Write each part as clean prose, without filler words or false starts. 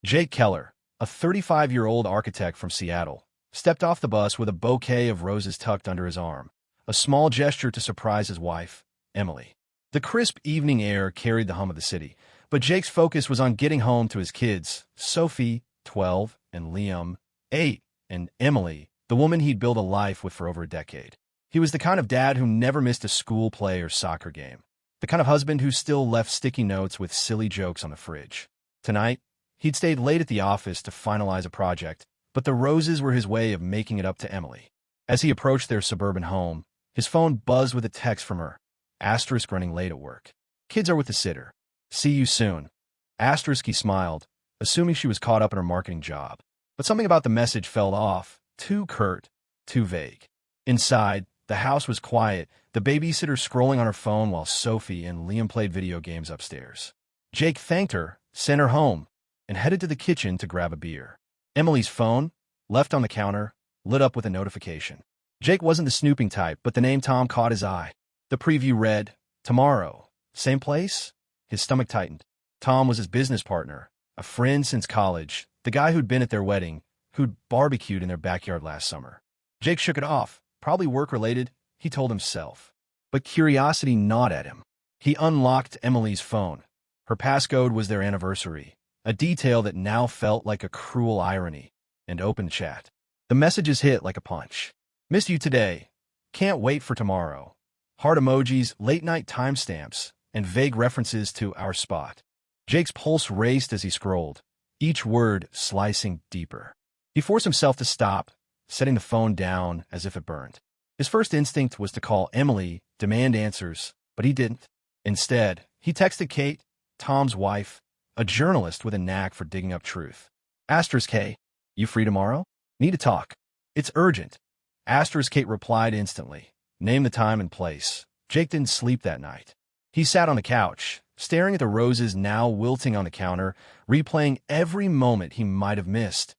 Jake Keller, a 35-year-old architect from Seattle, stepped off the bus with a bouquet of roses tucked under his arm, a small gesture to surprise his wife, Emily. The crisp evening air carried the hum of the city, but Jake's focus was on getting home to his kids, Sophie, 12, and Liam, 8, and Emily, the woman he'd built a life with for over a decade. He was the kind of dad who never missed a school play or soccer game, the kind of husband who still left sticky notes with silly jokes on the fridge. Tonight, he'd stayed late at the office to finalize a project, but the roses were his way of making it up to Emily. As he approached their suburban home, his phone buzzed with a text from her, asterisk running late at work. Kids are with the sitter. See you soon. Asterisk he smiled, assuming she was caught up in her marketing job. But something about the message felt off, too curt, too vague. Inside, the house was quiet, the babysitter scrolling on her phone while Sophie and Liam played video games upstairs. Jake thanked her, sent her home, and headed to the kitchen to grab a beer. Emily's phone, left on the counter, lit up with a notification. Jake wasn't the snooping type, but the name Tom caught his eye. The preview read, "Tomorrow. Same place?" His stomach tightened. Tom was his business partner, a friend since college, the guy who'd been at their wedding, who'd barbecued in their backyard last summer. Jake shook it off. Probably work-related, he told himself. But curiosity gnawed at him. He unlocked Emily's phone. Her passcode was their anniversary, a detail that now felt like a cruel irony, and opened chat. The messages hit like a punch. "Missed you today. Can't wait for tomorrow." Heart emojis, late-night timestamps, and vague references to our spot. Jake's pulse raced as he scrolled, each word slicing deeper. He forced himself to stop, setting the phone down as if it burned. His first instinct was to call Emily, demand answers, but he didn't. Instead, he texted Kate, Tom's wife, a journalist with a knack for digging up truth. Asterisk, "Hey, you free tomorrow? Need to talk. It's urgent." Asterisk Kate replied instantly. Name the time and place. Jake didn't sleep that night. He sat on the couch, staring at the roses now wilting on the counter, replaying every moment he might have missed.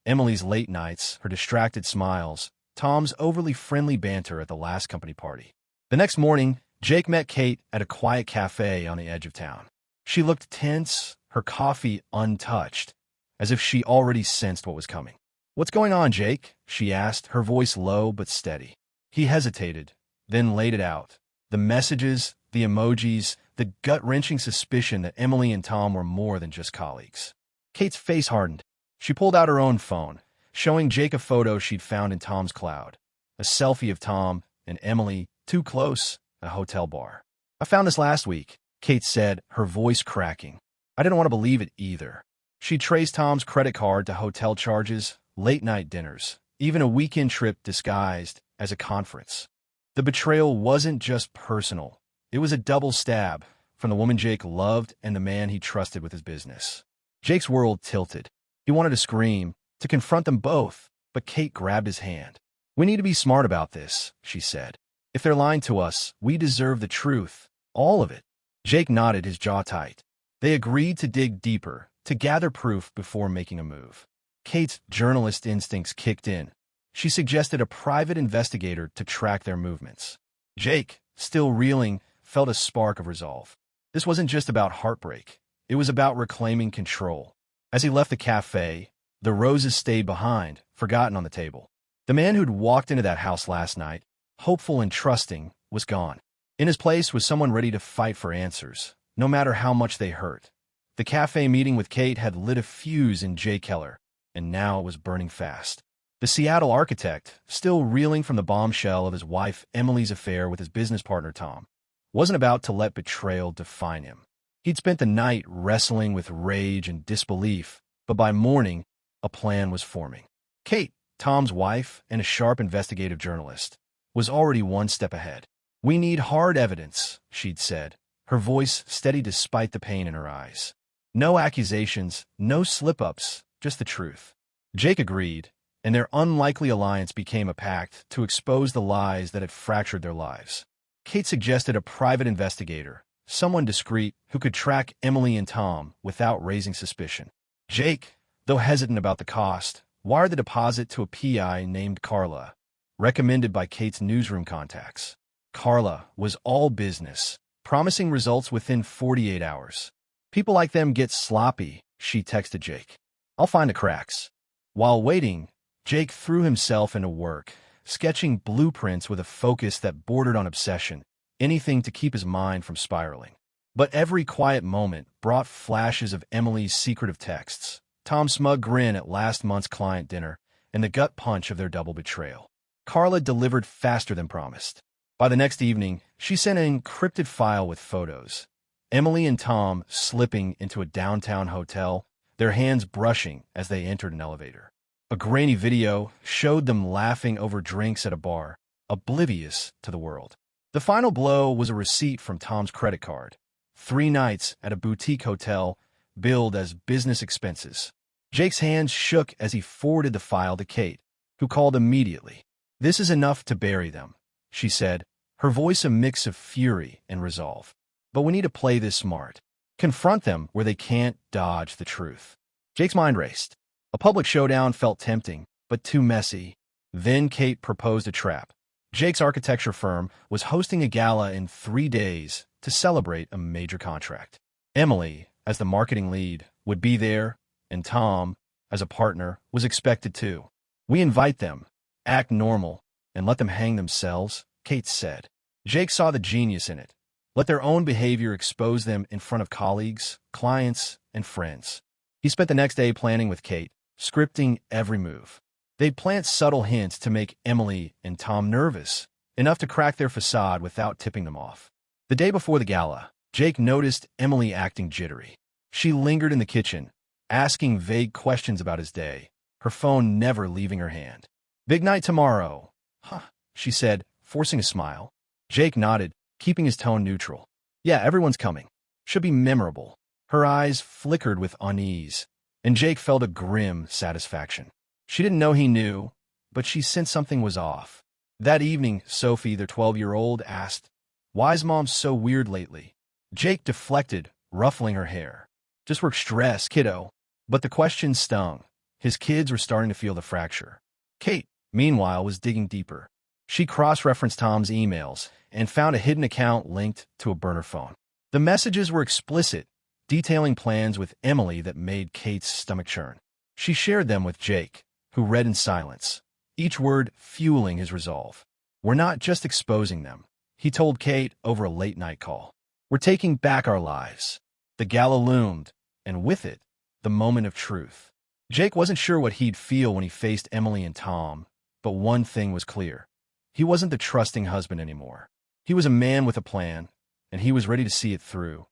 Emily's late nights, her distracted smiles, Tom's overly friendly banter at the last company party. The next morning, Jake met Kate at a quiet cafe on the edge of town. She looked tense, her coffee untouched, as if she already sensed what was coming. "What's going on, Jake?" she asked, her voice low but steady. He hesitated, then laid it out. The messages, the emojis, the gut-wrenching suspicion that Emily and Tom were more than just colleagues. Kate's face hardened. She pulled out her own phone, showing Jake a photo she'd found in Tom's cloud. A selfie of Tom and Emily, too close, a hotel bar. "I found this last week," Kate said, her voice cracking. I didn't want to believe it either. She traced Tom's credit card to hotel charges, late-night dinners, even a weekend trip disguised as a conference. The betrayal wasn't just personal. It was a double stab from the woman Jake loved and the man he trusted with his business. Jake's world tilted. He wanted to scream, to confront them both, but Kate grabbed his hand. "We need to be smart about this," she said. "If they're lying to us, we deserve the truth, all of it." Jake nodded, his jaw tight. They agreed to dig deeper, to gather proof before making a move. Kate's journalist instincts kicked in. She suggested a private investigator to track their movements. Jake, still reeling, felt a spark of resolve. This wasn't just about heartbreak. It was about reclaiming control. As he left the cafe, the roses stayed behind, forgotten on the table. The man who'd walked into that house last night, hopeful and trusting, was gone. In his place was someone ready to fight for answers, no matter how much they hurt. The cafe meeting with Kate had lit a fuse in Jake Keller, and now it was burning fast. The Seattle architect, still reeling from the bombshell of his wife Emily's affair with his business partner Tom, wasn't about to let betrayal define him. He'd spent the night wrestling with rage and disbelief, but by morning, a plan was forming. Kate, Tom's wife and a sharp investigative journalist, was already one step ahead. "We need hard evidence," she'd said, her voice steady despite the pain in her eyes. "No accusations, no slip-ups, just the truth." Jake agreed, and their unlikely alliance became a pact to expose the lies that had fractured their lives. Kate suggested a private investigator, someone discreet who could track Emily and Tom without raising suspicion. Jake, though hesitant about the cost, wired the deposit to a PI named Carla, recommended by Kate's newsroom contacts. Carla was all business, promising results within 48 hours. "People like them get sloppy," she texted Jake. I'll find the cracks. While waiting, Jake threw himself into work, sketching blueprints with a focus that bordered on obsession, anything to keep his mind from spiraling. But every quiet moment brought flashes of Emily's secretive texts, Tom's smug grin at last month's client dinner, and the gut punch of their double betrayal. Carla delivered faster than promised. By the next evening, she sent an encrypted file with photos. Emily and Tom slipping into a downtown hotel, their hands brushing as they entered an elevator. A grainy video showed them laughing over drinks at a bar, oblivious to the world. The final blow was a receipt from Tom's credit card. 3 nights at a boutique hotel, billed as business expenses. Jake's hands shook as he forwarded the file to Kate, who called immediately. "This is enough to bury them," she said, her voice a mix of fury and resolve. "But we need to play this smart. Confront them where they can't dodge the truth." Jake's mind raced. A public showdown felt tempting, but too messy. Then Kate proposed a trap. Jake's architecture firm was hosting a gala in 3 days to celebrate a major contract. Emily, as the marketing lead, would be there, and Tom, as a partner, was expected to. "We invite them, act normal, and let them hang themselves," Kate said. Jake saw the genius in it. Let their own behavior expose them in front of colleagues, clients, and friends. He spent the next day planning with Kate, scripting every move. They'd plant subtle hints to make Emily and Tom nervous, enough to crack their facade without tipping them off. The day before the gala, Jake noticed Emily acting jittery. She lingered in the kitchen, asking vague questions about his day, her phone never leaving her hand. "Big night tomorrow." "Huh," she said, forcing a smile. Jake nodded, keeping his tone neutral. "Yeah, everyone's coming. Should be memorable." Her eyes flickered with unease, and Jake felt a grim satisfaction. She didn't know he knew, but she sensed something was off. That evening, Sophie, their 12-year-old, asked, "Why's Mom so weird lately?" Jake deflected, ruffling her hair. "Just work stress, kiddo." But the question stung. His kids were starting to feel the fracture. Kate, meanwhile, was digging deeper. She cross-referenced Tom's emails and found a hidden account linked to a burner phone. The messages were explicit, detailing plans with Emily that made Kate's stomach churn. She shared them with Jake, who read in silence, each word fueling his resolve. "We're not just exposing them," he told Kate over a late-night call. "We're taking back our lives." The gala loomed, and with it, the moment of truth. Jake wasn't sure what he'd feel when he faced Emily and Tom, but one thing was clear. He wasn't the trusting husband anymore. He was a man with a plan, and he was ready to see it through.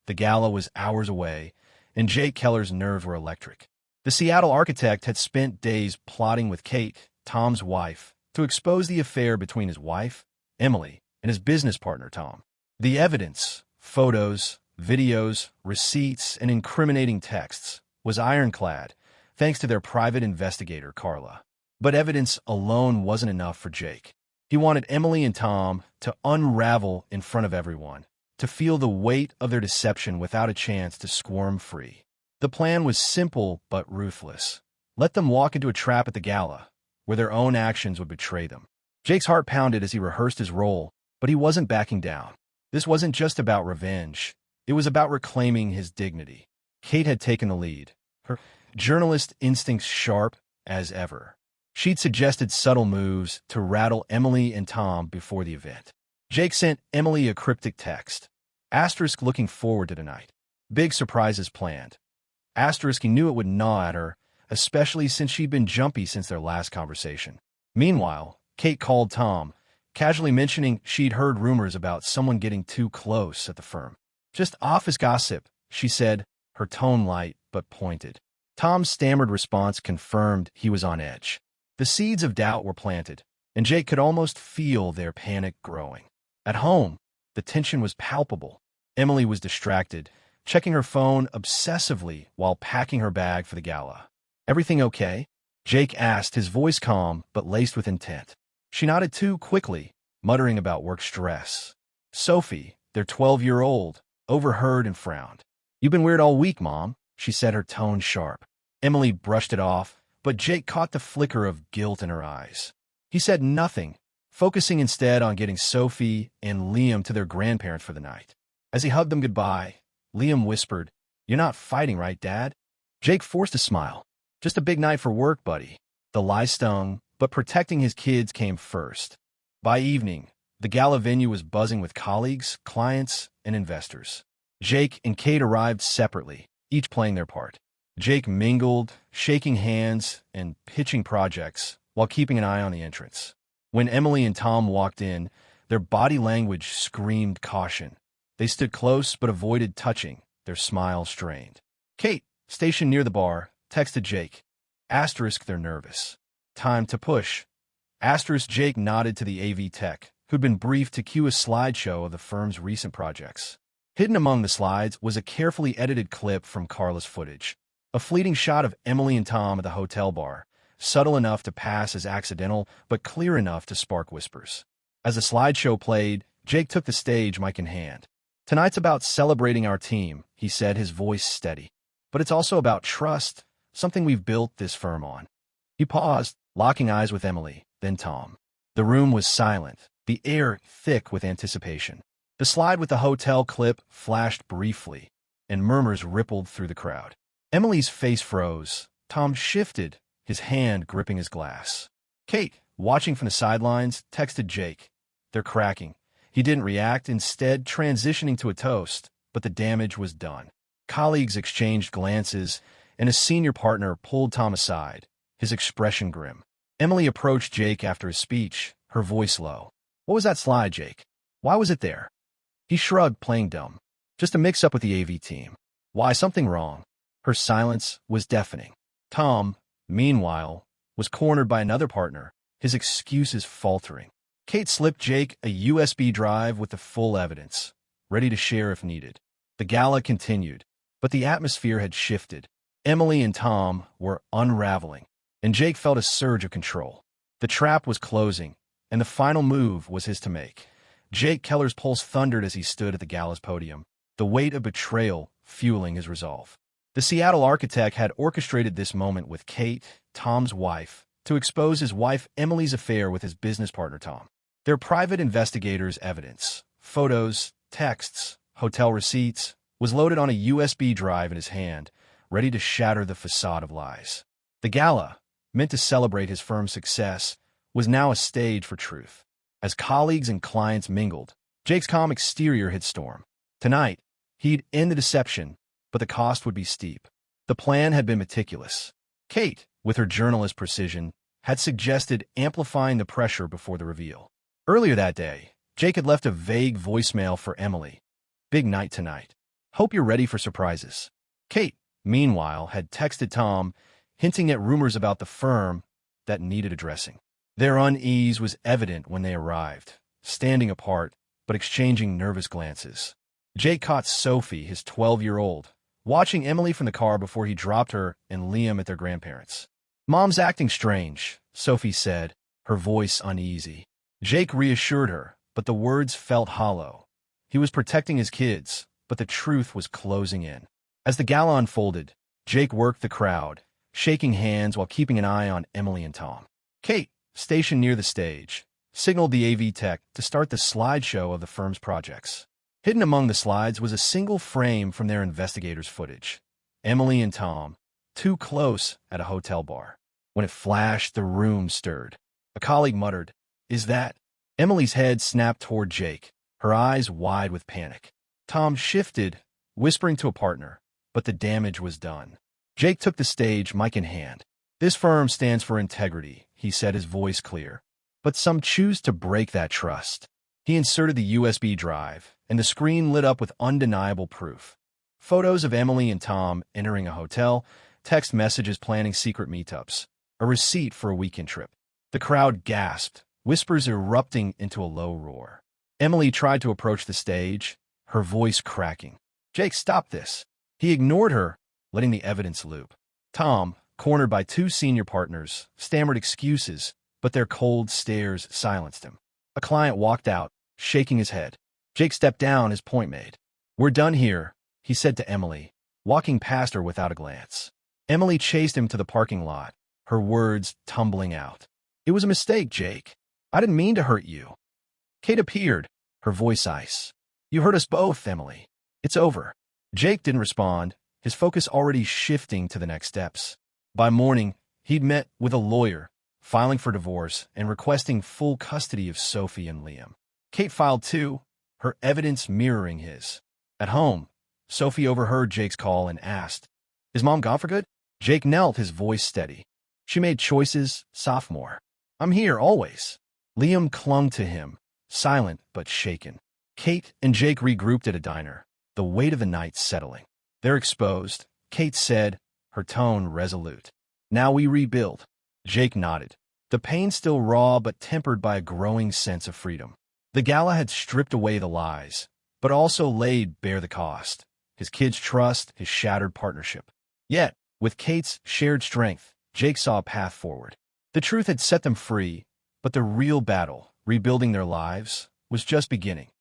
The gala was hours away, and Jake Keller's nerves were electric. The Seattle architect had spent days plotting with Kate, Tom's wife, to expose the affair between his wife, Emily, and his business partner, Tom. The evidence, photos, videos, receipts, and incriminating texts, was ironclad, thanks to their private investigator, Carla. But evidence alone wasn't enough for Jake. He wanted Emily and Tom to unravel in front of everyone, to feel the weight of their deception without a chance to squirm free. The plan was simple but ruthless. Let them walk into a trap at the gala, where their own actions would betray them. Jake's heart pounded as he rehearsed his role, but he wasn't backing down. This wasn't just about revenge. It was about reclaiming his dignity. Kate had taken the lead, her journalist instincts sharp as ever. She'd suggested subtle moves to rattle Emily and Tom before the event. Jake sent Emily a cryptic text. Asterisk looking forward to tonight. Big surprises planned. Asterisk he knew it would gnaw at her, especially since she'd been jumpy since their last conversation. Meanwhile, Kate called Tom, casually mentioning she'd heard rumors about someone getting too close at the firm. "Just office gossip," she said, her tone light but pointed. Tom's stammered response confirmed he was on edge. The seeds of doubt were planted, and Jake could almost feel their panic growing. At home, the tension was palpable. Emily was distracted, checking her phone obsessively while packing her bag for the gala. "Everything okay?" Jake asked, his voice calm but laced with intent. She nodded too quickly, muttering about work stress. Sophie, their 12-year-old, overheard and frowned. "You've been weird all week, Mom," she said, her tone sharp. Emily brushed it off, but Jake caught the flicker of guilt in her eyes. He said nothing, focusing instead on getting Sophie and Liam to their grandparents for the night. As he hugged them goodbye, Liam whispered, "You're not fighting, right, Dad?" Jake forced a smile. Just a big night for work, buddy. The lie stung, but protecting his kids came first. By evening, the gala venue was buzzing with colleagues, clients, and investors. Jake and Kate arrived separately, each playing their part. Jake mingled, shaking hands and pitching projects while keeping an eye on the entrance. When Emily and Tom walked in, their body language screamed caution. They stood close but avoided touching, their smiles strained. Kate, stationed near the bar, texted Jake. Asterisk, they're nervous. Time to push. Asterisk, Jake nodded to the AV tech, who'd been briefed to cue a slideshow of the firm's recent projects. Hidden among the slides was a carefully edited clip from Carla's footage. A fleeting shot of Emily and Tom at the hotel bar, subtle enough to pass as accidental, but clear enough to spark whispers. As the slideshow played, Jake took the stage, mic in hand. Tonight's about celebrating our team, he said, his voice steady. But it's also about trust, something we've built this firm on. He paused, locking eyes with Emily, then Tom. The room was silent, the air thick with anticipation. The slide with the hotel clip flashed briefly, and murmurs rippled through the crowd. Emily's face froze. Tom shifted, his hand gripping his glass. Kate, watching from the sidelines, texted Jake. They're cracking. He didn't react, instead transitioning to a toast, but the damage was done. Colleagues exchanged glances, and a senior partner pulled Tom aside, his expression grim. Emily approached Jake after his speech, her voice low. What was that slide, Jake? Why was it there? He shrugged, playing dumb. Just a mix-up with the AV team. Why, something wrong? Her silence was deafening. Tom, meanwhile, was cornered by another partner, his excuses faltering. Kate slipped Jake a USB drive with the full evidence, ready to share if needed. The gala continued, but the atmosphere had shifted. Emily and Tom were unraveling, and Jake felt a surge of control. The trap was closing, and the final move was his to make. Jake Keller's pulse thundered as he stood at the gala's podium, the weight of betrayal fueling his resolve. The Seattle architect had orchestrated this moment with Kate, Tom's wife, to expose his wife Emily's affair with his business partner Tom. Their private investigators' evidence, photos, texts, hotel receipts, was loaded on a USB drive in his hand, ready to shatter the facade of lies. The gala, meant to celebrate his firm's success, was now a stage for truth. As colleagues and clients mingled, Jake's calm exterior hit storm. Tonight, he'd end the deception, but the cost would be steep. The plan had been meticulous. Kate, with her journalist precision, had suggested amplifying the pressure before the reveal. Earlier that day, Jake had left a vague voicemail for Emily. Big night tonight. Hope you're ready for surprises. Kate, meanwhile, had texted Tom, hinting at rumors about the firm that needed addressing. Their unease was evident when they arrived, standing apart, but exchanging nervous glances. Jake caught Sophie, his 12-year-old, watching Emily from the car before he dropped her and Liam at their grandparents'. Mom's acting strange, Sophie said, her voice uneasy. Jake reassured her, but the words felt hollow. He was protecting his kids, but the truth was closing in. As the gala unfolded, Jake worked the crowd, shaking hands while keeping an eye on Emily and Tom. Kate, stationed near the stage, signaled the AV tech to start the slideshow of the firm's projects. Hidden among the slides was a single frame from their investigators' footage. Emily and Tom, too close at a hotel bar. When it flashed, the room stirred. A colleague muttered, "Is that?" Emily's head snapped toward Jake, her eyes wide with panic. Tom shifted, whispering to a partner, but the damage was done. Jake took the stage, mic in hand. This firm stands for integrity, he said, his voice clear. But some choose to break that trust. He inserted the USB drive, and the screen lit up with undeniable proof. Photos of Emily and Tom entering a hotel, text messages planning secret meetups, a receipt for a weekend trip. The crowd gasped, whispers erupting into a low roar. Emily tried to approach the stage, her voice cracking. Jake, stop this. He ignored her, letting the evidence loop. Tom, cornered by two senior partners, stammered excuses, but their cold stares silenced him. A client walked out, shaking his head. Jake stepped down, his point made. We're done here, he said to Emily, walking past her without a glance. Emily chased him to the parking lot, her words tumbling out. It was a mistake, Jake. I didn't mean to hurt you. Kate appeared, her voice ice. You hurt us both, Emily. It's over. Jake didn't respond, his focus already shifting to the next steps. By morning, he'd met with a lawyer, filing for divorce and requesting full custody of Sophie and Liam. Kate filed too, her evidence mirroring his. At home, Sophie overheard Jake's call and asked, "Is Mom gone for good?" Jake knelt, his voice steady. "She made choices, sophomore. I'm here, always." Liam clung to him, silent but shaken. Kate and Jake regrouped at a diner, the weight of the night settling. "They're exposed," Kate said, her tone resolute. "Now we rebuild." Jake nodded, the pain still raw but tempered by a growing sense of freedom. The gala had stripped away the lies, but also laid bare the cost. His kids' trust, his shattered partnership. Yet, with Kate's shared strength, Jake saw a path forward. The truth had set them free, but the real battle, rebuilding their lives, was just beginning.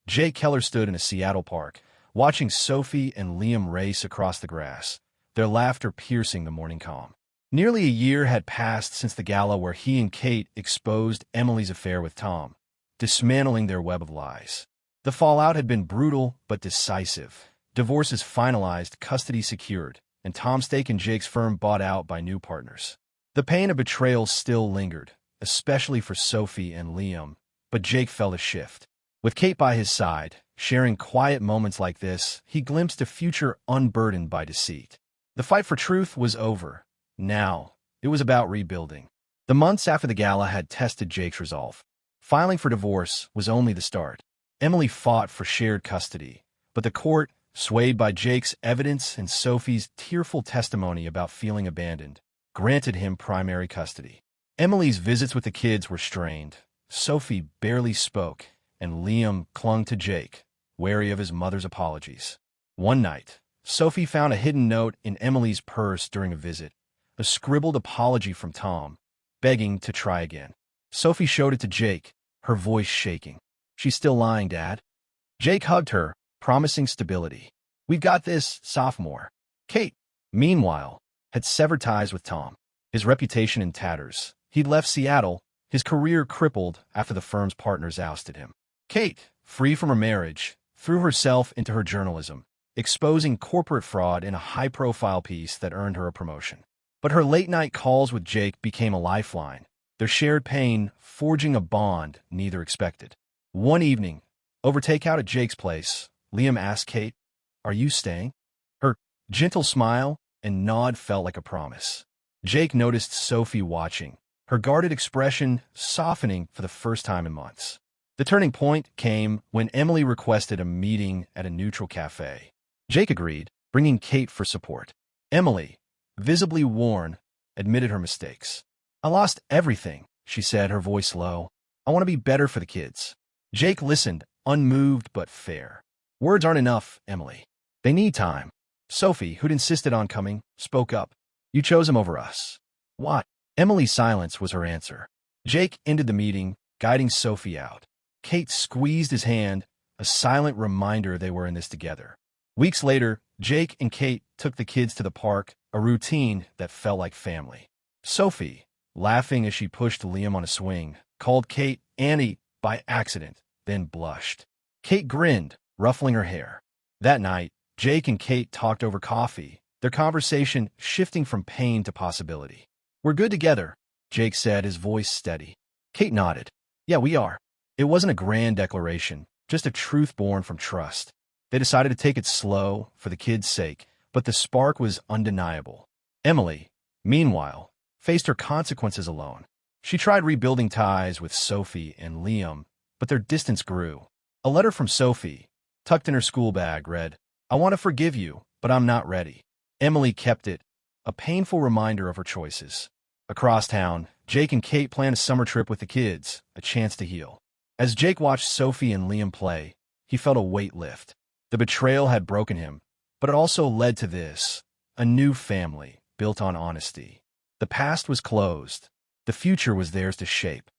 Jake Keller stood in a Seattle park, watching Sophie and Liam race across the grass, their laughter piercing the morning calm. Nearly a year had passed since the gala where he and Kate exposed Emily's affair with Tom, dismantling their web of lies. The fallout had been brutal but decisive. Divorces finalized, custody secured, and Tom's stake in Jake's firm bought out by new partners. The pain of betrayal still lingered, especially for Sophie and Liam, but Jake felt a shift. With Kate by his side, sharing quiet moments like this, he glimpsed a future unburdened by deceit. The fight for truth was over. Now, it was about rebuilding. The months after the gala had tested Jake's resolve. Filing for divorce was only the start. Emily fought for shared custody, but the court, swayed by Jake's evidence and Sophie's tearful testimony about feeling abandoned, granted him primary custody. Emily's visits with the kids were strained. Sophie barely spoke, and Liam clung to Jake, wary of his mother's apologies. One night, Sophie found a hidden note in Emily's purse during a visit, a scribbled apology from Tom, begging to try again. Sophie showed it to Jake, her voice shaking. "She's still lying, Dad." Jake hugged her, promising stability. "We've got this, sophomore." Kate, meanwhile, had severed ties with Tom. His reputation in tatters. He'd left Seattle, his career crippled after the firm's partners ousted him. Kate, free from her marriage, threw herself into her journalism, exposing corporate fraud in a high-profile piece that earned her a promotion. But her late-night calls with Jake became a lifeline, their shared pain forging a bond neither expected. One evening, over takeout at Jake's place, Liam asked Kate, "Are you staying?" Her gentle smile and nod felt like a promise. Jake noticed Sophie watching, her guarded expression softening for the first time in months. The turning point came when Emily requested a meeting at a neutral cafe. Jake agreed, bringing Kate for support. Emily, visibly worn, admitted her mistakes. "I lost everything," she said, her voice low. "I want to be better for the kids." Jake listened, unmoved but fair. "Words aren't enough, Emily. They need time." Sophie, who'd insisted on coming, spoke up. "You chose him over us." "What?" Emily's silence was her answer. Jake ended the meeting, guiding Sophie out. Kate squeezed his hand, a silent reminder they were in this together. Weeks later, Jake and Kate took the kids to the park, a routine that felt like family. Sophie, laughing as she pushed Liam on a swing, called Kate Annie by accident, then blushed. Kate grinned, ruffling her hair. That night, Jake and Kate talked over coffee, their conversation shifting from pain to possibility. "We're good together," Jake said, his voice steady. Kate nodded. "Yeah, we are." It wasn't a grand declaration, just a truth born from trust. They decided to take it slow, for the kids' sake, but the spark was undeniable. Emily, meanwhile, faced her consequences alone. She tried rebuilding ties with Sophie and Liam, but their distance grew. A letter from Sophie, tucked in her school bag, read, "I want to forgive you, but I'm not ready." Emily kept it, a painful reminder of her choices. Across town, Jake and Kate planned a summer trip with the kids, a chance to heal. As Jake watched Sophie and Liam play, he felt a weight lift. The betrayal had broken him, but it also led to this, a new family built on honesty. The past was closed. The future was theirs to shape.